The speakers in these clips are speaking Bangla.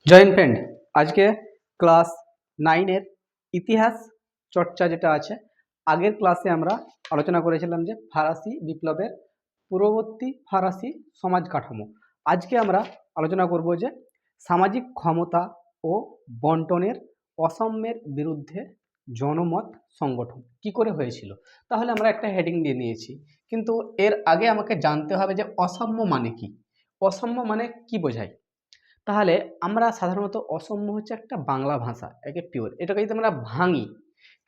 জয়েন্ট ফ্রেন্ড, আজকে ক্লাস 9-এর ইতিহাস চর্চা যেটা আছে, আগের ক্লাসে আমরা আলোচনা করেছিলাম যে ফরাসি বিপ্লবের পূর্ববর্তী ফরাসি সমাজ কাঠামো। আজকে আমরা আলোচনা করব যে সামাজিক ক্ষমতা ও বন্টনের অসাম্যের বিরুদ্ধে জনমত সংগঠন কি করে হয়েছিল। তাহলে আমরা একটা হেডিং দিয়ে নিয়েছি, কিন্তু এর আগে আমাকে জানতে হবে যে অসাম্য মানে কি, অসাম্য মানে কি বোঝায়। তাহলে আমরা সাধারণত অসাম্য হচ্ছে একটা বাংলা ভাষা, একে পিওর, এটাকে যদি আমরা ভাঙি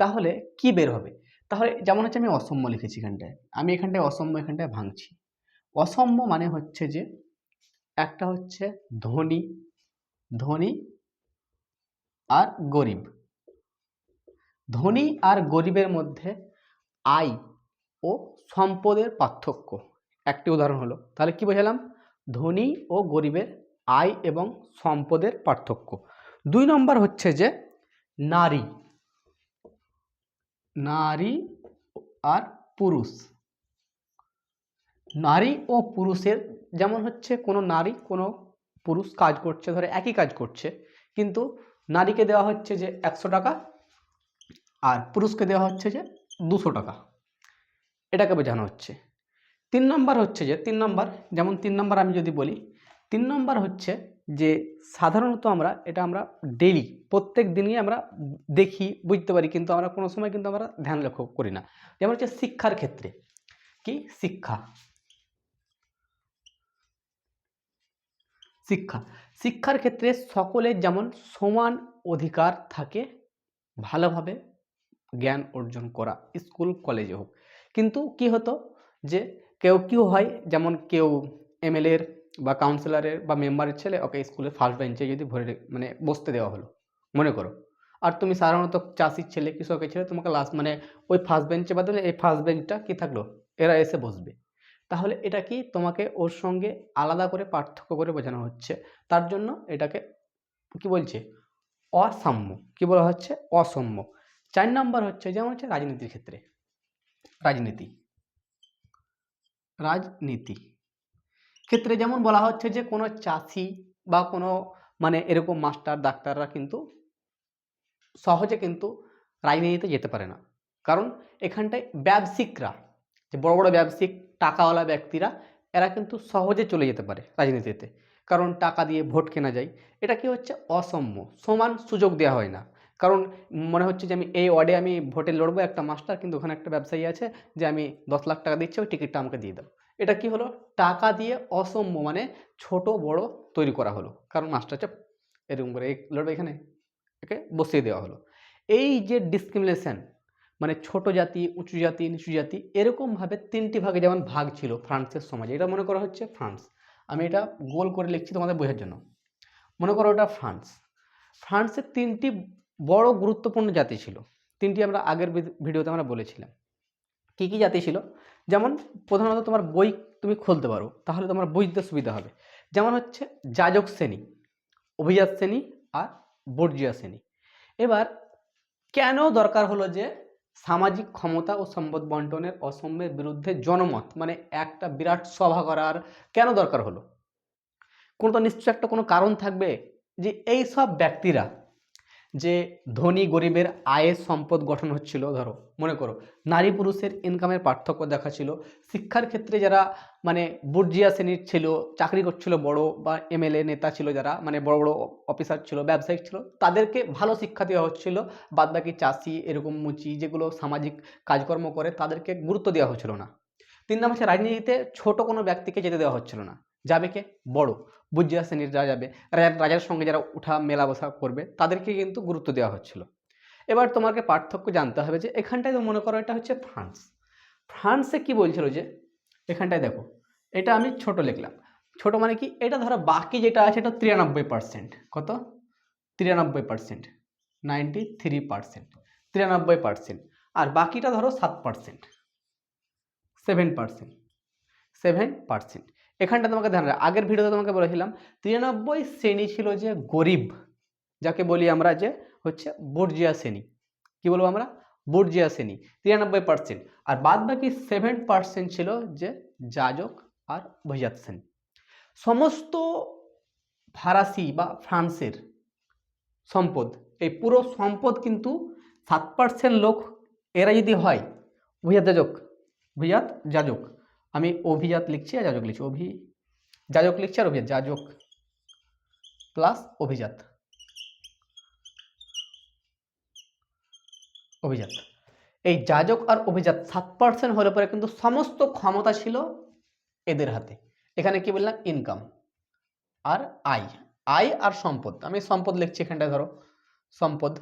তাহলে কি বের হবে। তাহলে যেমন হচ্ছে আমি অসাম্য লিখেছি এখানটায়, আমি এখানটায় অসাম্য এখানটায় ভাঙছি। অসাম্য মানে হচ্ছে যে একটা হচ্ছে ধনী ধনী আর গরিব, ধনী আর গরিবের মধ্যে আয় ও সম্পদের পার্থক্য। একটি উদাহরণ হলো, তাহলে কি বোঝালাম, ধনী ও গরিবের আয় এবং সম্পদের পার্থক্য। 2 নম্বর হচ্ছে যে নারী নারী আর পুরুষ, নারী ও পুরুষের, যেমন হচ্ছে কোনো নারী কোনো পুরুষ কাজ করছে, ধরে একই কাজ করছে, কিন্তু নারীকে দেওয়া হচ্ছে যে 100 টাকা আর পুরুষকে দেওয়া হচ্ছে যে 200 টাকা, এটাকে বোঝানো হচ্ছে। 3 নম্বর হচ্ছে যে 3 নম্বর, যেমন 3 নম্বর আমি যদি বলি, 3 নম্বর হচ্ছে যে সাধারণত আমরা ডেইলি প্রত্যেক দিনই আমরা দেখি, বুঝতে পারি, কিন্তু আমরা কোনো সময় কিন্তু আমরা ধ্যান লক্ষ্য করি না। যেমন হচ্ছে শিক্ষার ক্ষেত্রে, কি শিক্ষা শিক্ষা শিক্ষার ক্ষেত্রে সকলের যেমন সমান অধিকার থাকে ভালোভাবে জ্ঞান অর্জন করা, স্কুল কলেজে হোক। কিন্তু কি হতো যে কেউ হয়, যেমন কেউ এমএলএর বা কাউন্সিলরের বা মেম্বারের ছেলে, ওকে স্কুলে ফার্স্ট বেঞ্চে যদি মানে বসতে দেওয়া হলো মনে করো, আর তুমি সাধারণত চাষির ছেলে কৃষকের ছেলে, তোমাকে লাস্ট মানে ওই ফার্স্ট বেঞ্চে বদলে এই ফার্স্ট বেঞ্চটা কি থাকলো, এরা এসে বসবে। তাহলে এটা কি তোমাকে ওর সঙ্গে আলাদা করে পার্থক্য করে বোঝানো হচ্ছে, তার জন্য এটাকে কি বলছে, অসাম্য। কি বলা হচ্ছে, অসাম্য। 4 নম্বর হচ্ছে যেমন হচ্ছে রাজনীতির ক্ষেত্রে, রাজনীতি রাজনীতি ক্ষেত্রে যেমন বলা হচ্ছে যে কোনো চাষি বা কোনো মানে এরকম মাস্টার ডাক্তাররা কিন্তু সহজে কিন্তু রাজনীতিতে যেতে পারে না, কারণ এখানটায় ব্যবসায়িকরা, যে বড় বড় ব্যবসায়িক টাকাওয়ালা ব্যক্তিরা, এরা কিন্তু সহজে চলে যেতে পারে রাজনীতিতে, কারণ টাকা দিয়ে ভোট কেনা যায়। এটা কি হচ্ছে, অসাম্য, সমান সুযোগ দেওয়া হয় না। কারণ মনে হচ্ছে যে আমি এই ওয়ার্ডে আমি ভোটে লড়বো একটা মাস্টার, কিন্তু ওখানে একটা ব্যবসায়ী আছে যে আমি 10 লাখ টাকা দিচ্ছি, ওই টিকিটটা আমাকে দিয়ে দাও। এটা কি হলো, টাকা দিয়ে অসাম্য মানে ছোট বড় তৈরি করা হলো, কারণ মাস্টার চাপ এরকম করে লড়বে, এখানে একে বসিয়ে দেওয়া হলো। এই যে ডিসক্রিমিনেশন, মানে ছোট জাতি, উঁচু জাতি, নিচু জাতি, এরকমভাবে 3টি ভাগে যেমন ভাগ ছিল ফ্রান্সের সমাজে। এটা মনে করা হচ্ছে ফ্রান্স, আমি এটা গোল করে লিখছি তোমাদের বোঝার জন্য। মনে করো এটা ফ্রান্স। ফ্রান্সের 3টি বড় গুরুত্বপূর্ণ জাতি ছিল, 3টি আমরা আগের ভিডিওতে আমরা বলেছিলাম। কি কি জাতি ছিল, যেমন প্রধানত তোমার বই তুমি খুলতে পারো, তাহলে তোমার বুঝতে সুবিধা হবে। যেমন হচ্ছে যাজক শ্রেণী, অভিজাত শ্রেণী আর বর্জিয়া শ্রেণী। এবার কেন দরকার হলো যে সামাজিক ক্ষমতা ও সম্পদ বন্টনের অসাম্যের বিরুদ্ধে জনমত, মানে একটা বিরাট সভা করার কেন দরকার হলো, কোনো তো নিশ্চয় একটা কোনো কারণ থাকবে। যে এই সব ব্যক্তিরা, যে ধনী গরিবের আয়ের সম্পদ গঠন হচ্ছিল, ধরো মনে করো নারী পুরুষের ইনকামের পার্থক্য দেখা ছিল, শিক্ষার ক্ষেত্রে যারা মানে বুর্জিয়া শ্রেণীর ছিল, চাকরি করছিল বড় বা এমএলএ নেতা ছিল, যারা মানে বড় বড় অফিসার ছিল, ব্যবসায়িক ছিল, তাদেরকে ভালো শিক্ষা দেওয়া হচ্ছিল, বাদবাকি চাষি এরকম মুচি যেগুলো সামাজিক কাজকর্ম করে তাদেরকে গুরুত্ব দেওয়া হচ্ছিল না। 3 নম্বর হচ্ছে রাজনীতিতে ছোট কোনো ব্যক্তিকে যেতে দেওয়া হচ্ছিল না, যাবে কে, বড় বুর্জোয়া শ্রেণীর যারা যাবে, রাজার সঙ্গে যারা উঠা মেলা বসা করবে, তাদেরকে কিন্তু গুরুত্ব দেওয়া হচ্ছিল। এবার তোমাকে পার্থক্য জানতে হবে যে এখানটায় তো মনে করো এটা হচ্ছে ফ্রান্স, ফ্রান্সে কি বলছিল যে এখানটায় দেখো, এটা আমি ছোট লিখলাম, ছোট মানে কি, এটা ধরো বাকি যেটা আছে এটা 93%, কত, 93%, 93%, 93%, আর বাকিটা ধরো 7%, 7%, 7%। এখানটা তোমাকে ধ্যান রাখা, আগের ভিডিওতে তোমাকে বলেছিলাম 93 শ্রেণী ছিল যে গরিব, যাকে বলি আমরা যে হচ্ছে বুর্জিয়া শ্রেণী। কি বলবো আমরা, বুর্জিয়া শ্রেণী 93%, আর বাদ বাকি 7% ছিল যে যাজক আর অভিজাত শ্রেণী। সমস্ত ফরাসি বা ফ্রান্সের সম্পদ, এই পুরো সম্পদ কিন্তু 7% লোক এরা যদি হয় অভিজাত যাজক, অভিজাত যাজক, আমি অভিজাত লিখছি আর যাজক লিখছি, যাজক লিখছি আর অভিজাত, যাজক প্লাস অভিজাত, অভিজাত, এই যাজক আর অভিজাত 7% হলে পরে কিন্তু সমস্ত ক্ষমতা ছিল এদের হাতে। এখানে কি বললাম, ইনকাম আর আয়, আয় আর সম্পদ, আমি সম্পদ লিখছি এখানটায়, ধরো সম্পদ,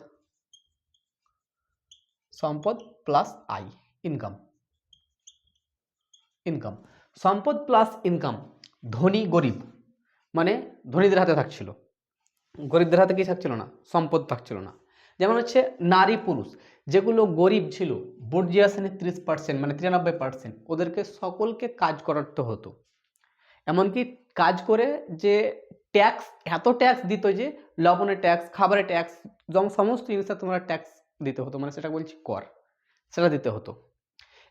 সম্পদ প্লাস আয়, ইনকাম, ইনকাম, সম্পদ প্লাস ইনকাম, ধনী গরিব, মানে ধনীদের হাতে থাকছিল, গরিবদের হাতে কি থাকছিল না, সম্পদ থাকছিল না। যেমন হচ্ছে নারী পুরুষ, যেগুলো গরিব ছিল বর্জিয়া শ্রেণীর 30% মানে 93%, ওদেরকে সকলকে কাজ করাতে হতো, এমনকি কাজ করে যে ট্যাক্স, এত ট্যাক্স দিত যে লবণের ট্যাক্স, খাবারের ট্যাক্স, যেমন সমস্ত জিনিসের তোমরা ট্যাক্স দিতে হতো, মানে সেটা বলছি কর, সেটা দিতে হতো।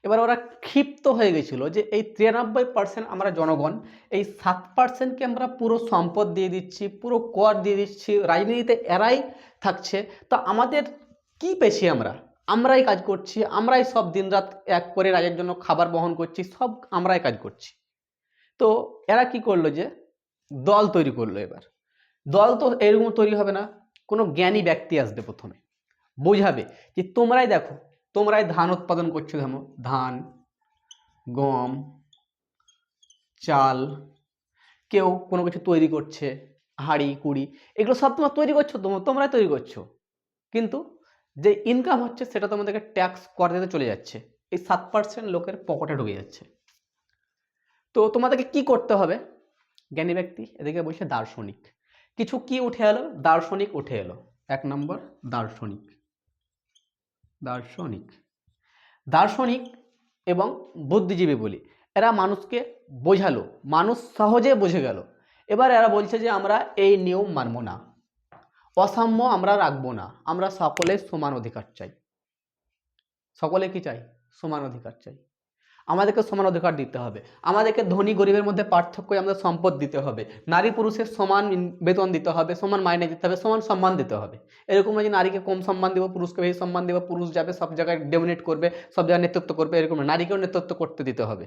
এবার ওরা ক্ষিপ্ত হয়ে গেছিল যে এই 93% আমরা জনগণ, এই 7%কে আমরা পুরো সম্পদ দিয়ে দিচ্ছি, পুরো কর দিয়ে দিচ্ছি, রাজনীতিতে এরাই থাকছে, তো আমাদের কি পেছি, আমরাই কাজ করছি, আমরাই সব দিনরাত এক করে রাজার জন্য খাবার বহন করছি, সব আমরাই কাজ করছি। তো এরা কি করলো যে দল তৈরি করলো। এবার দল তো এরকম তৈরি হবে না, কোনো জ্ঞানী ব্যক্তি আসবে প্রথমে, বোঝাবে যে তোমরাই দেখো, তোমরাই ধান উৎপাদন করছো, ধান, গম, চাল, কেউ কোনো কিছু তৈরি করছে, হাঁড়ি কুড়ি, এগুলো সব তোমরা তৈরি করছো, তোমরাই তৈরি করছো, কিন্তু যে ইনকাম হচ্ছে সেটা তোমাদেরকে ট্যাক্স কর দিতে চলে যাচ্ছে, এই 7% লোকের পকেটে ঢুকে যাচ্ছে। তো তোমাদেরকে কি করতে হবে, জ্ঞানী ব্যক্তি, এদিকে বলছে দার্শনিক, কিছু কি উঠে এলো, দার্শনিক উঠে এলো। 1 নম্বর দার্শনিক, দার্শনিক, দার্শনিক এবং বুদ্ধিজীবী বলি, এরা মানুষকে বোঝালো, মানুষ সহজে বুঝে গেল। এবার এরা বলছে যে আমরা এই নিয়ম মানব না, অসাম্য আমরা রাখবো না, আমরা সকলে সমান অধিকার চাই। সকলে কি চাই, সমান অধিকার চাই, আমাদেরকে সমান অধিকার দিতে হবে, আমাদেরকে ধনী গরিবের মধ্যে পার্থক্য, আমাদের সম্পদ দিতে হবে, নারী পুরুষের সমান বেতন দিতে হবে, সমান মাইনে দিতে হবে, সমান সম্মান দিতে হবে। এরকম না যে নারীকে কম সম্মান দেবো, পুরুষকে বেশি সম্মান দেবো, পুরুষ যাবে সব জায়গায় ডোমিনেট করবে, সব জায়গায় নেতৃত্ব করবে, এরকম না, নারীকেও নেতৃত্ব করতে দিতে হবে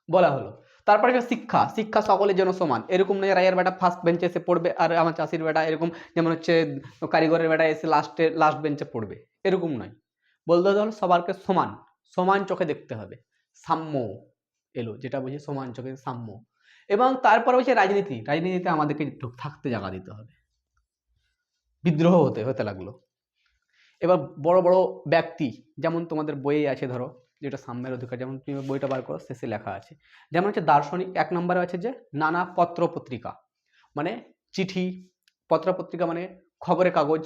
বলা হলো। তারপরে শিক্ষা, শিক্ষা সকলের জন্য সমান, এরকম নয় রায়ের বেটা ফার্স্ট বেঞ্চে এসে পড়বে আর আমার চাষির বেটা এরকম, যেমন হচ্ছে কারিগরের বেটা এসে লাস্ট বেঞ্চে পড়বে, এরকম নয়, বলতে হলো সবারকে সমান, সমান চোখে দেখতে হবে, সাম্য এলো, যেটা বলছি সমান চোখে সাম্য। এবং তারপরে হচ্ছে রাজনীতি, রাজনীতিতে আমাদেরকে থাকতে জায়গা দিতে হবে, বিদ্রোহ হতে লাগলো। এবার বড় বড় ব্যক্তি, যেমন তোমাদের বইয়ে আছে, ধরো যেটা সাম্যের অধিকার, যেমন তুমি বইটা বার করো শেষে লেখা আছে, যেমন হচ্ছে দার্শনিক 1 নম্বরে আছে যে নানা পত্র পত্রিকা, মানে চিঠি, পত্র পত্রিকা মানে খবরের কাগজ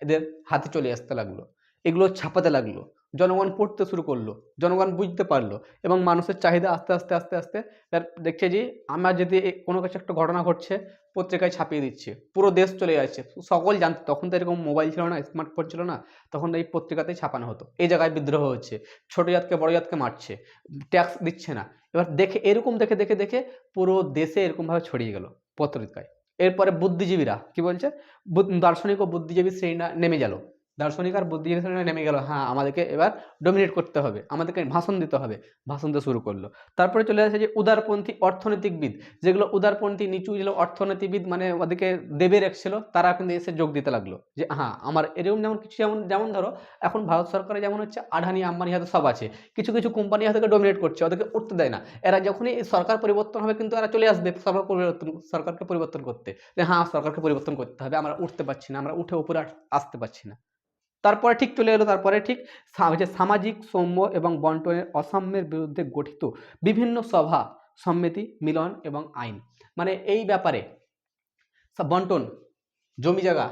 এদের হাতে চলে আসতে লাগলো, এগুলো ছাপাতে লাগলো, জনগণ পড়তে শুরু করলো, জনগণ বুঝতে পারলো, এবং মানুষের চাহিদা আস্তে আস্তে আস্তে আস্তে দেখছে যে আমার যদি কোনো কিছু একটা ঘটনা ঘটছে পত্রিকায় ছাপিয়ে দিচ্ছে, পুরো দেশ চলে যাচ্ছে, সকল জানতো, তখন তো এরকম মোবাইল ছিল না, স্মার্টফোন ছিল না, তখন এই পত্রিকাতেই ছাপানো হতো, এই জায়গায় বিদ্রোহ হচ্ছে, ছোট জাতকে বড় জাতকে মারছে, ট্যাক্স দিচ্ছে না। এবার দেখে এরকম দেখে দেখে দেখে পুরো দেশে এরকমভাবে ছড়িয়ে গেল পত্রিকায়। এরপরে বুদ্ধিজীবীরা কি বলছে, দার্শনিক ও বুদ্ধিজীবী শ্রেণীরা নেমে গেল, দার্শনিক আর বুদ্ধিজীবী শ্রেণীরা নেমে গেল, হ্যাঁ আমাদেরকে এবার ডোমিনেট করতে হবে, আমাদেরকে ভাষণ দিতে হবে, ভাষণ দিতে শুরু করলো। তারপরে চলে আসে যে উদারপন্থী অর্থনৈতিকবিদ, যেগুলো উদারপন্থী নিচু যেগুলো অর্থনীতিবিদ, মানে ওদেরকে দেবে রেখেছিল, তারা কিন্তু এসে যোগ দিতে লাগলো যে হ্যাঁ আমার এরকম, যেমন কিছু যেমন ধরো এখন ভারত সরকারে যেমন হচ্ছে আডানি আম্বানি হাতে সব আছে, কিছু কিছু কোম্পানি হাতে ডোমিনেট করছে, ওদেরকে উঠতে দেয় না, এরা যখনই সরকার পরিবর্তন হবে কিন্তু এরা চলে আসবে সরকারকে পরিবর্তন করতে, যে হ্যাঁ সরকারকে পরিবর্তন করতে হবে, আমরা উঠতে পারছি না, আমরা উঠে উপরে আসতে পারছি না। তারপরে ঠিক চলে এলো, তারপরে ঠিক হচ্ছে সামাজিক সৌম্য এবং বন্টনের অসাম্যের বিরুদ্ধে গঠিত বিভিন্ন সভা সমিতি, মিলন এবং আইন, মানে এই ব্যাপারে বন্টন, জমি জায়গা,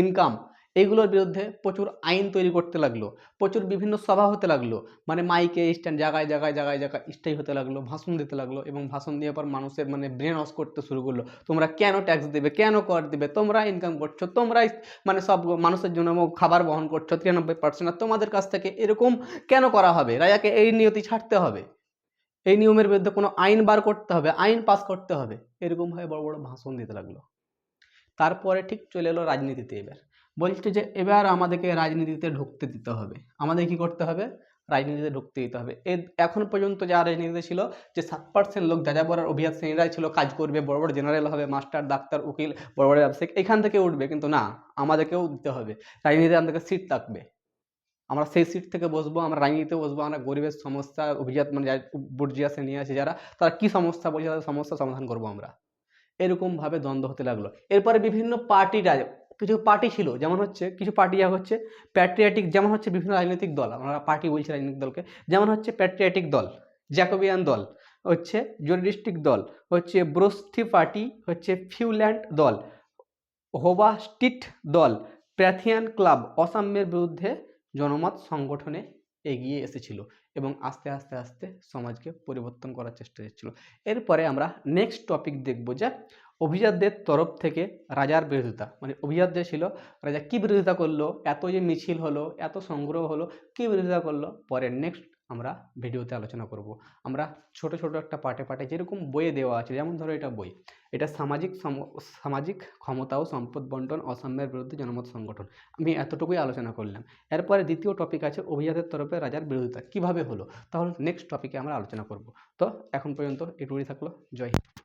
ইনকাম, এইগুলোর বিরুদ্ধে প্রচুর আইন তৈরি করতে লাগলো, প্রচুর বিভিন্ন সভা হতে লাগলো, মানে মাইকে স্ট্যান্ড জায়গায় জায়গায় জায়গায় জায়গায় স্থায়ী হতে লাগলো, ভাষণ দিতে লাগলো, এবং ভাষণ দেওয়ার পর মানুষের মানে ব্রেন ওয়াশ করতে শুরু করলো, তোমরা কেন ট্যাক্স দেবে, কেন কর দেবে, তোমরা ইনকাম করছো, তোমরাই মানে সব মানুষের জন্য খাবার বহন করছো 93%, আর তোমাদের কাছ থেকে এরকম কেন করা হবে, রাজাকে এই নিয়তি ছাড়তে হবে, এই নিয়মের বিরুদ্ধে কোনো আইন বার করতে হবে, আইন পাস করতে হবে, এরকমভাবে বড় বড় ভাষণ দিতে লাগলো। তারপরে ঠিক চলে এলো রাজনীতিতে। এবার বলছে যে এবার আমাদেরকে রাজনীতিতে ঢুকতে দিতে হবে। আমাদের কি করতে হবে? রাজনীতিতে ঢুকতে দিতে হবে। এখন পর্যন্ত যা রাজনীতিতে ছিল, যে 7% লোক যাযাবর আর অভিজাত শ্রেণীরাই ছিল, কাজ করবে, বড় বড় জেনারেল হবে, মাস্টার, ডাক্তার, উকিল, বড় বড় ব্যবসায়িক, এখান থেকে উঠবে। কিন্তু না, আমাদেরকেও দিতে হবে রাজনীতিতে, আমাদেরকে সিট থাকবে, আমরা সেই সিট থেকে বসবো, আমরা রাজনীতিতে বসবো, আমরা গরিবের সমস্যা, অভিজাত মানে বুর্জিয়া শ্রেণী আছে যারা, তারা কি সমস্যা বলছে তাদের সমস্যা সমাধান করবো আমরা। এরকমভাবে দ্বন্দ্ব হতে লাগলো। এরপরে বিভিন্ন পার্টিরা, কিছু পার্টি ছিল, যেমন হচ্ছে কিছু পার্টি হচ্ছে প্যাট্রিয়াটিক, যেমন হচ্ছে বিভিন্ন রাজনৈতিক দল, আমরা পার্টি বলছি রাজনৈতিক দলকে, যেমন হচ্ছে প্যাট্রিয়াটিক দল, জ্যাকোবিয়ান দল, হচ্ছে জুরিডিস্টিক দল, হচ্ছে ব্রোস্থি পার্টি, হচ্ছে ফিউল্যান্ড দল, হোবা স্ট্রিট দল, প্যাথিয়ান ক্লাব অসাম্যের বিরুদ্ধে জনমত সংগঠনে এগিয়ে এসেছিল এবং আস্তে আস্তে আস্তে সমাজকে পরিবর্তন করার চেষ্টা করছিল। এরপরে আমরা নেক্সট টপিক দেখব যে অভিজাতদের তরফ থেকে রাজার বিরোধিতা, মানে অভিজাতদের ছিল, রাজা কি বিরোধিতা করলো, এত যে মিছিল হলো, এত সংগ্রহ হলো, কি বিরোধিতা করলো, পরে নেক্সট আমরা ভিডিওতে আলোচনা করব। আমরা ছোট ছোট একটা পার্টে পার্টে যেরকম বইয়ে দেওয়া আছে, যেমন ধরো এটা বই, এটা সামাজিক ক্ষমতা ও সম্পদ বন্টন, অসাম্যের বিরুদ্ধে জনমত সংগঠন, আমি এতটুকুই আলোচনা করলাম। এরপরে দ্বিতীয় টপিক আছে অভিজাতের তরফে রাজার বিরোধিতা কিভাবে হলো, তাহলে নেক্সট টপিকে আমরা আলোচনা করব। তো এখন পর্যন্ত এটুকুই থাকলো। জয় হিন্দ।